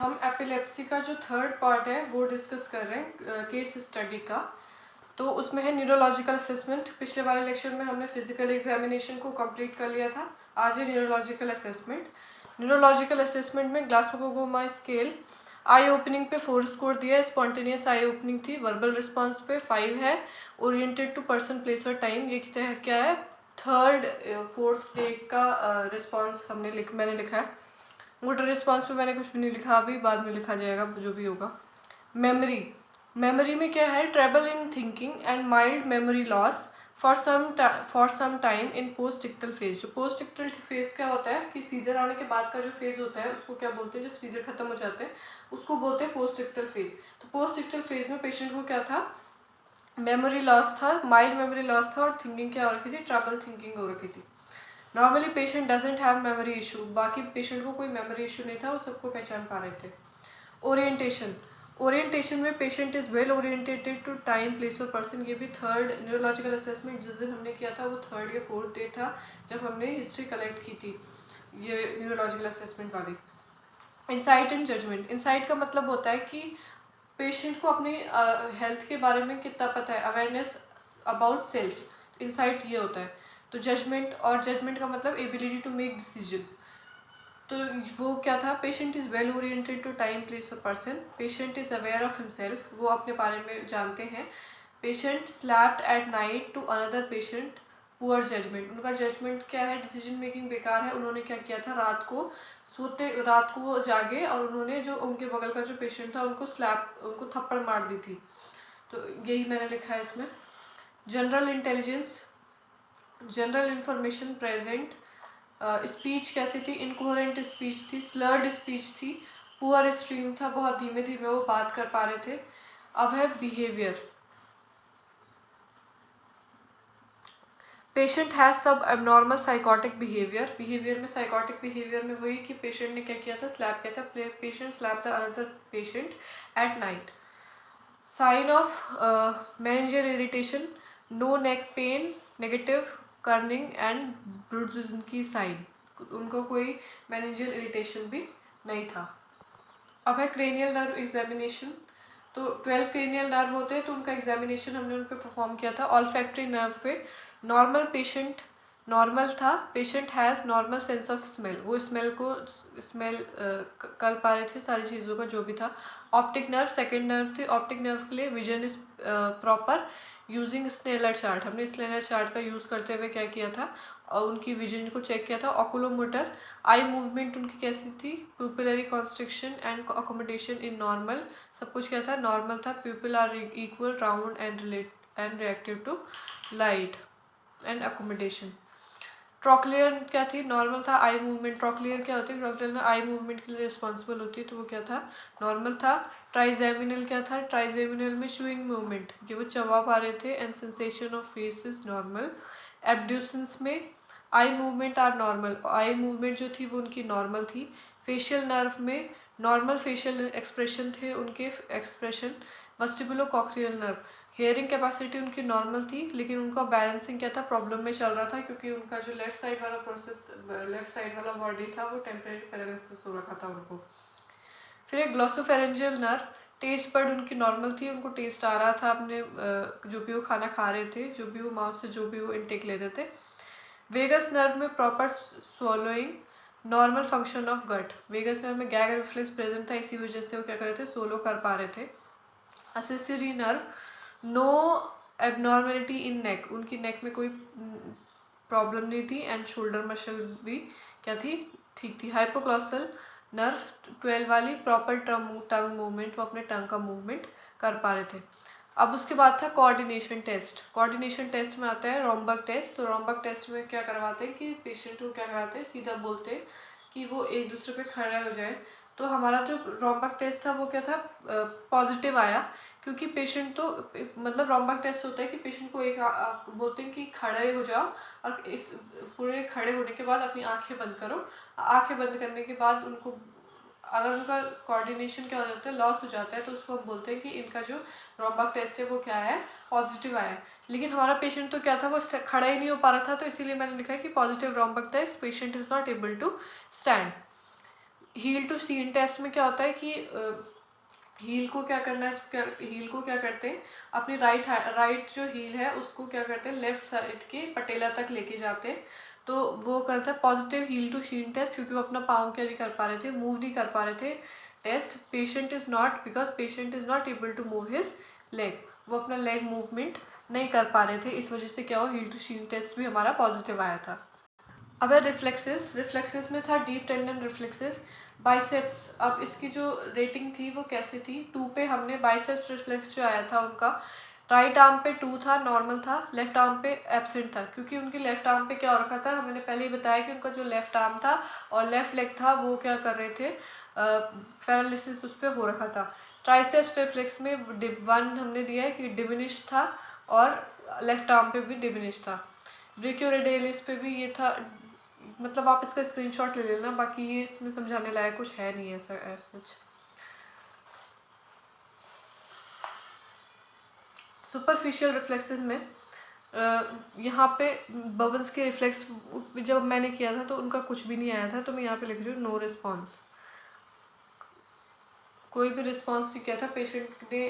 हम एपिलेप्सी का जो थर्ड पार्ट है वो डिस्कस कर रहे हैं केस स्टडी का। तो उसमें है न्यूरोलॉजिकल असेसमेंट। पिछले वाले लेक्चर में हमने फिजिकल एग्जामिनेशन को कंप्लीट कर लिया था। आज है न्यूरोलॉजिकल असेसमेंट। न्यूरोलॉजिकल असेसमेंट में ग्लासकोगोमा स्केल आई ओपनिंग पे 4 स्कोर दिया है। स्पॉन्टेनियस आई ओपनिंग थी। वर्बल रिस्पॉन्स पे 5 है। ओरिएंटेड टू पर्सन प्लेस और टाइम ये क्या है, थर्ड फोर्थ डे का रिस्पॉन्स मैंने लिखा है। मोटर रिस्पॉन्स पे मैंने कुछ भी नहीं लिखा, अभी बाद में लिखा जाएगा जो भी होगा। मेमोरी में क्या है, trouble in thinking and mild memory loss for some time in post ictal phase. जो पोस्ट इक्टल फेज क्या होता है कि सीजर आने के बाद का जो फेज होता है उसको क्या बोलते हैं, जब सीजर खत्म हो जाते हैं उसको बोलते हैं पोस्ट इक्टल फेज। तो पोस्ट इक्टल फेज में पेशेंट को क्या था, मेमोरी लॉस था, माइल्ड मेमोरी लॉस था और थिंकिंग क्या हो रखी थी, ट्रबल थिंकिंग हो रखी थी। Normally patient doesn't have memory issue, बाकी पेशेंट को कोई मेमोरी इशू नहीं था, वो सबको पहचान पा रहे थे। ओरिएंटेशन में patient is well orientated to time place और पर्सन। ये भी थर्ड न्यूरोलॉजिकल असेसमेंट जिस दिन हमने किया था वो थर्ड या फोर्थ डे था जब हमने हिस्ट्री कलेक्ट की थी, ये न्यूरोलॉजिकल असेसमेंट वाली। Insight and judgement. इंसाइट का मतलब होता है कि पेशेंट को अपनी हेल्थ के बारे में कितना पता है, अवेयरनेस अबाउट सेल्फ। इंसाइट ये होता है। तो जजमेंट, और जजमेंट का मतलब एबिलिटी टू मेक डिसीजन। तो वो क्या था, patient is well oriented to time place और person. Patient is aware of himself, वो अपने बारे में जानते हैं। Patient slapped at night to another patient, poor judgement. उनका जजमेंट क्या है, डिसीजन मेकिंग बेकार है। उन्होंने क्या किया था, रात को वो जागे और उन्होंने जो उनके बगल का जो पेशेंट था उनको थप्पड़ मार दी थी। तो यही मैंने लिखा है इसमें। General intelligence, general information present. Speech कैसी थी, इनकोहेरेंट स्पीच थी, स्लर्ड स्पीच थी, पुअर स्ट्रीम था, बहुत धीमे धीमे वो बात कर पा रहे थे। अब है बिहेवियर। पेशेंट हैज़ सब एबनॉर्मल साइकोटिक बिहेवियर। बिहेवियर में साइकोटिक बिहेवियर में वही कि पेशेंट ने क्या किया था, स्लैप किया था, patient slap the another patient at night. Sign of meningeal irritation, no neck pain, negative Kernig and Brudzinski की साइन। उनको कोई मेनिंजियल इरिटेशन भी नहीं था। अब है क्रेनियल नर्व एग्जामिनेशन। तो 12 क्रेनियल नर्व होते हैं, तो उनका एग्जामिनेशन हमने उन पर परफॉर्म किया था। ऑल्फैक्टरी नर्व पे नॉर्मल पेशेंट नॉर्मल था। Patient has normal sense of smell, वो स्मेल कर पा रहे थे सारी चीज़ों का जो भी था। ऑप्टिक नर्व सेकेंड नर्व थी। ऑप्टिक नर्व के लिए vision is proper using Snellen chart. हमने स्नेलर चार्ट का यूज़ करते हुए क्या किया था, और उनकी विजन को चेक किया था। ऑकुलोमोटर, आई मूवमेंट उनकी कैसी थी, pupillary constriction and accommodation in normal. सब कुछ क्या था, नॉर्मल था। Pupil are equal, round and reactive to light and accommodation. Trochlear क्या थी, नॉर्मल था। आई मूवमेंट, ट्रॉक्लियर क्या होती है, ट्रॉक्लियर आई मूवमेंट के लिए रिस्पॉन्सिबल होती है, तो वो क्या था, नॉर्मल था। ट्राइजेमिनल क्या था, ट्राइजेमिनल में शूइंग मूवमेंट, ये वो चबा पा रहे थे, and sensation of face is normal. Abducens में eye movement are normal, eye movement जो थी वो उनकी नॉर्मल थी। फेशियल नर्व में नॉर्मल फेशियल एक्सप्रेशन थे उनके expression. Vestibulo cochlear nerve, hearing capacity उनकी नॉर्मल थी, लेकिन उनका बैलेंसिंग क्या था, प्रॉब्लम में चल रहा था, क्योंकि उनका जो लेफ्ट साइड वाला बॉडी था वो टेम्परेरी पैरालिसिस हो रखा था उनको। फिर एक ग्लॉसोफेरेंजियल नर्व, टेस्ट बर्ड उनकी नॉर्मल थी, उनको टेस्ट आ रहा था अपने जो भी वो खाना खा रहे थे, जो भी वो माउथ से जो भी वो इनटेक ले रहे थे। वेगस नर्व में proper swallowing, normal function of gut. Vagus nerve में गैग रिफ्लेक्स प्रेजेंट था, इसी वजह से वो क्या कर रहे थे, सोलो कर पा रहे थे। असेसरी नर्व, नो एबनॉर्मेलिटी इन नेक, उनकी नेक में कोई प्रॉब्लम नहीं थी, एंड शोल्डर मसल भी क्या थी, ठीक थी। हाइपोग्लॉसल नर्व 12 वाली, प्रॉपर टंग मूवमेंट, वो अपने टंग का मूवमेंट कर पा रहे थे। अब उसके बाद था कोऑर्डिनेशन टेस्ट। कोऑर्डिनेशन टेस्ट में आता है रोम्बक टेस्ट। तो रोम्बक टेस्ट में क्या करवाते हैं कि पेशेंट को क्या कराते हैं, सीधा बोलते हैं कि वो एक दूसरे पे खड़े हो जाए। तो हमारा जो रोम्बक टेस्ट था वो क्या था, पॉजिटिव आया, क्योंकि पेशेंट तो मतलब रोम्बक टेस्ट होता है कि पेशेंट को बोलते हैं कि खड़े हो जाओ, और इस पूरे खड़े होने के बाद अपनी आंखें बंद करो। आंखें बंद करने के बाद उनको, अगर उनका कोऑर्डिनेशन क्या हो जाता है, लॉस हो जाता है, तो उसको हम बोलते हैं कि इनका जो रोम्बक टेस्ट है वो क्या है, पॉजिटिव आया है। लेकिन हमारा पेशेंट तो क्या था, वो खड़ा ही नहीं हो पा रहा था, तो इसीलिए मैंने लिखा है कि positive Romberg test, patient is not able to stand. Heel to shin test में क्या होता है कि हील को क्या करना है, हील को क्या करते हैं, अपनी राइट जो हील है उसको क्या करते हैं लेफ्ट साइड के पटेला तक लेके जाते हैं, तो वो करता है positive heel to shin test, क्योंकि वो अपना पाँव क्या नहीं कर पा रहे थे, मूव नहीं कर पा रहे थे। Test patient is not, because patient is not able to move his leg, वो अपना लेग मूवमेंट नहीं कर पा रहे थे, इस वजह से क्या हो हील टू शीन टेस्ट भी हमारा पॉजिटिव आया था। अब है रिफ्लेक्सेस में था डीप टेंडन रिफ्लेक्सेस, बाइसेप्स। अब इसकी जो रेटिंग थी वो कैसी थी, 2 पे हमने बाइसेप्स रिफ्लेक्स जो आया था उनका, राइट आर्म पे 2 था, नॉर्मल था, लेफ्ट आर्म पे एब्सेंट था, क्योंकि उनकी लेफ्ट आर्म पे क्या हो रखा था, हमने पहले ही बताया कि उनका जो लेफ्ट आर्म था और लेफ्ट लेग था वो क्या कर रहे थे, पैरालिसिस उस पर हो रखा था। ट्राइसेप्स रिफ्लेक्स में 1 हमने दिया है कि डिमिनिश था और लेफ्ट आर्म पे भी डिमिनिश था। ब्रेकियोरेडियलिस पे भी ये था, मतलब आप इसका स्क्रीनशॉट ले लेना, बाकी ये इसमें समझाने लायक कुछ है नहीं ऐसा कुछ। सुपरफिशियल रिफ्लेक्सेस में यहाँ पे बबल्स के रिफ्लेक्स जब मैंने किया था तो उनका कुछ भी नहीं आया था, तो मैं यहाँ पे लिख रही हूँ नो रिस्पॉन्स, कोई भी रिस्पॉन्स नहीं किया था पेशेंट ने,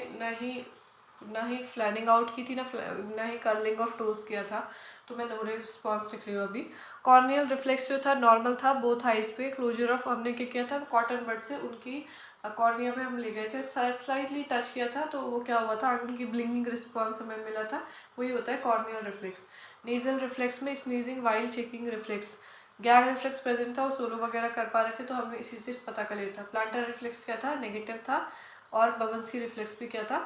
ना ही फ्लैनिंग आउट की थी, ना ही कर्लिंग ऑफ टोज किया था, तो मैं नो रिस्पॉन्स लिख रही हूँ अभी। कॉर्नियल रिफ्लेक्स जो था नॉर्मल था बोथ आइज पे, क्लोजर ऑफ हमने क्या किया था, कॉटन बड से उनकी कॉर्निया पे हम ले गए थे, स्लाइटली टच किया था, तो वो क्या हुआ था, उनकी ब्लिंकिंग रिस्पॉन्स हमें मिला था, वही होता है कॉर्नियल रिफ्लेक्स। नेजल रिफ्लेक्स में sneezing while checking reflex, gag reflex present था, वो सोलो वगैरह कर पा रहे थे, तो हमने इसी से पता कर लिया था। प्लांटर रिफ्लेक्स क्या था, नेगेटिव था, और बबल्स रिफ्लेक्स भी क्या था,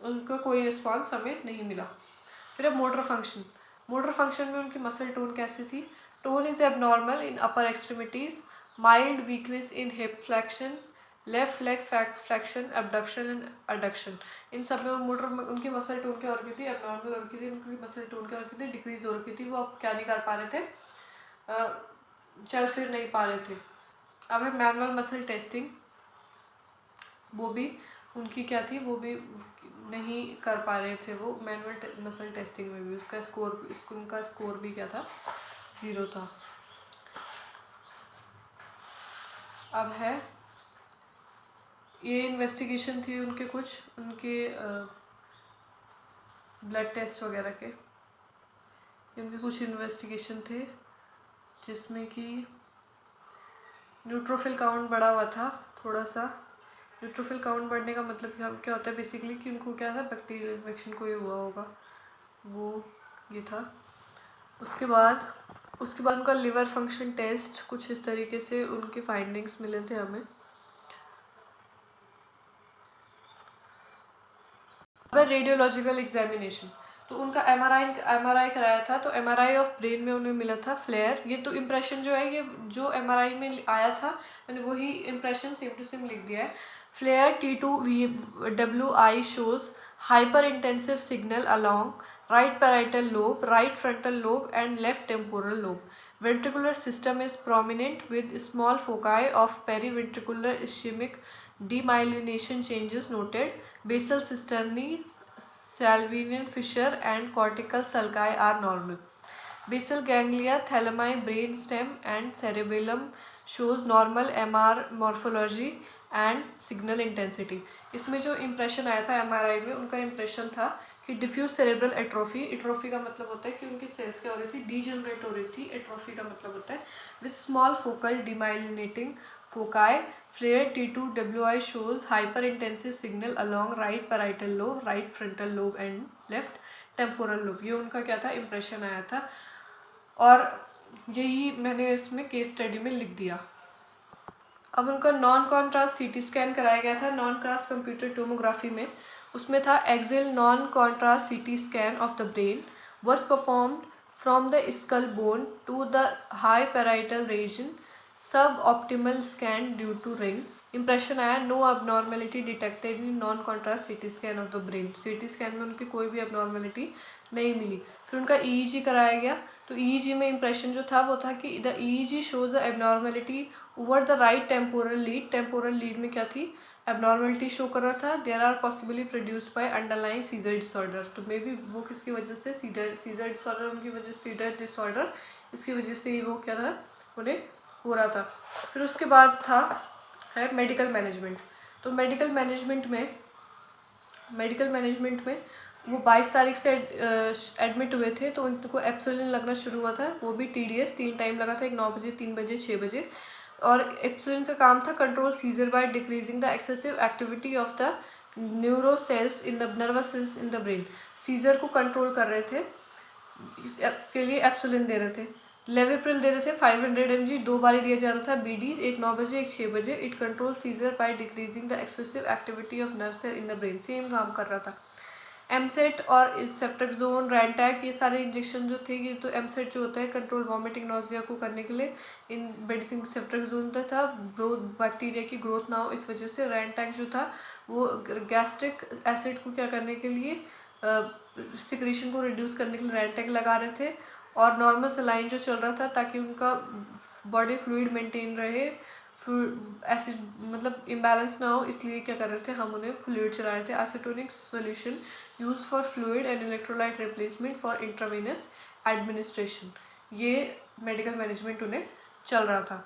उनका कोई रिस्पॉन्स हमें नहीं मिला। फिर अब मोटर फंक्शन में उनकी मसल टोन कैसी थी, tone is abnormal in upper extremities, mild weakness in hip flexion, left leg flexion, abduction and adduction, इन सब में उनकी मसल टोन क्या हो रखी थी, एबनॉर्मल हो रखी थी, उनकी मसल टोन क्या हो रखी थी, डिक्रीज हो रखी थी, वो अब क्या नहीं कर पा रहे थे, चल फिर नहीं पा रहे थे। अब है मैनुअल मसल टेस्टिंग, वो भी उनकी क्या थी, वो भी नहीं कर पा रहे थे, वो मैनुअल मसल टेस्टिंग में भी उनका स्कोर भी क्या था, 0 था। अब है ये इन्वेस्टिगेशन थी उनके कुछ, उनके ब्लड टेस्ट वगैरह के, उनके कुछ इन्वेस्टिगेशन थे जिसमें कि न्यूट्रोफिल काउंट बढ़ा हुआ था थोड़ा सा। न्यूट्रोफिल काउंट बढ़ने का मतलब क्या होता है बेसिकली कि उनको क्या था, बैक्टीरियल इन्फेक्शन कोई हुआ होगा, वो ये था। उसके बाद उनका लिवर फंक्शन टेस्ट कुछ इस तरीके से उनके फाइंडिंग्स मिले थे हमें। रेडियोलॉजिकल एग्जामिनेशन, तो उनका एमआरआई कराया था, तो एमआरआई ऑफ ब्रेन में उन्हें मिला था फ्लेयर। ये तो इम्प्रेशन जो है, ये जो एमआरआई में आया था मैंने वही इम्प्रेशन सेम टू सेम लिख दिया है। Flair T2WI shows hyperintensive signal along right parietal lobe, right frontal lobe and left temporal lobe. Ventricular system is prominent with small foci of periventricular ischemic demyelination changes noted. Basal cisternae, salvinian fissure and cortical sulci are normal. Basal ganglia, thalami, brain stem and cerebellum shows normal MR morphology and signal intensity. इसमें जो impression आया था MRI में, उनका impression था कि diffuse cerebral atrophy का मतलब होता है कि उनकी सेल्स क्या हो रही थी, डीजनरेट हो रही थी। एट्रोफी का मतलब होता है with small focal demyelinating foci. FLAIR T2WI shows hyperintensive signal along right parietal lobe, right frontal lobe and left temporal lobe. ये उनका क्या था, इम्प्रेशन आया था, और यही मैंने इसमें केस स्टडी में लिख दिया। अब उनका नॉन कॉन्ट्रास्ट सीटी स्कैन कराया गया था नॉन क्रास कंप्यूटर टोमोग्राफी में, उसमें था axial non contrast CT scan of the brain was performed from the skull bone to the high parietal region, suboptimal scan due to ring. Impression आया no abnormality detected in non contrast CT scan of the brain, CT scan में उनकी कोई भी abnormality नहीं मिली। फिर उनका EEG कराया गया, तो EEG में इम्प्रेशन जो था वो था कि the EEG shows a abnormality over the right temporal lead में क्या थी, एबनॉर्मलिटी शो कर रहा था। There are possibly produced by underlying seizure disorder, तो मे बी वो किसकी वजह से, सीजर डिसऑर्डर, उनकी वजह से सीजर डिसऑर्डर, इसकी वजह से ही वो क्या था, उन्हें हो रहा था। फिर उसके बाद था है मेडिकल मैनेजमेंट। तो मेडिकल मैनेजमेंट में वो 22 तारीख से एडमिट हुए थे, तो उनको एप्सुलिन लगना शुरू हुआ था, वो भी TDS 3 टाइम लगा था, एक 9 बजे, 3 बजे, 6 बजे। और एप्सुलिन का काम था control seizure by decreasing the excessive activity of the neuro cells in the nervous cells in the brain. Seizure को कंट्रोल कर रहे थे, इसके लिए एप्सुलिन दे रहे थे। लेविप्रिल दे रहे थे 500 mg, 2 बारी दिया जा रहा था BD, एक 9 बजे, एक 6 बजे। It control seizure by decreasing the excessive activity of nerve cell in the brain. Same काम कर रहा था। एमसेट और सेफ्ट्रेक्सोन, रैंटैक, ये सारे इंजेक्शन जो थे, ये तो एमसेट जो होता है कंट्रोल वॉमिटिंग नोजिया को करने के लिए इन मेडिसिन, सेफ्ट्रेक्सोन था ग्रोथ, बैक्टीरिया की ग्रोथ ना हो इस वजह से। रैंटैक जो था वो गैस्ट्रिक एसिड को क्या करने के लिए, सिक्रीशन को रिड्यूस करने के लिए रैंटैक लगा रहे थे। और नॉर्मल सलाइन जो चल रहा था ताकि उनका बॉडी फ्लूइड मेंटेन रहे, एसिड मतलब इम्बैलेंस ना हो, इसलिए क्या कर रहे थे, हम उन्हें फ्लूइड चला रहे थे। Isotonic solution use for fluid and electrolyte replacement for intravenous administration. ये मेडिकल मैनेजमेंट उन्हें चल रहा था।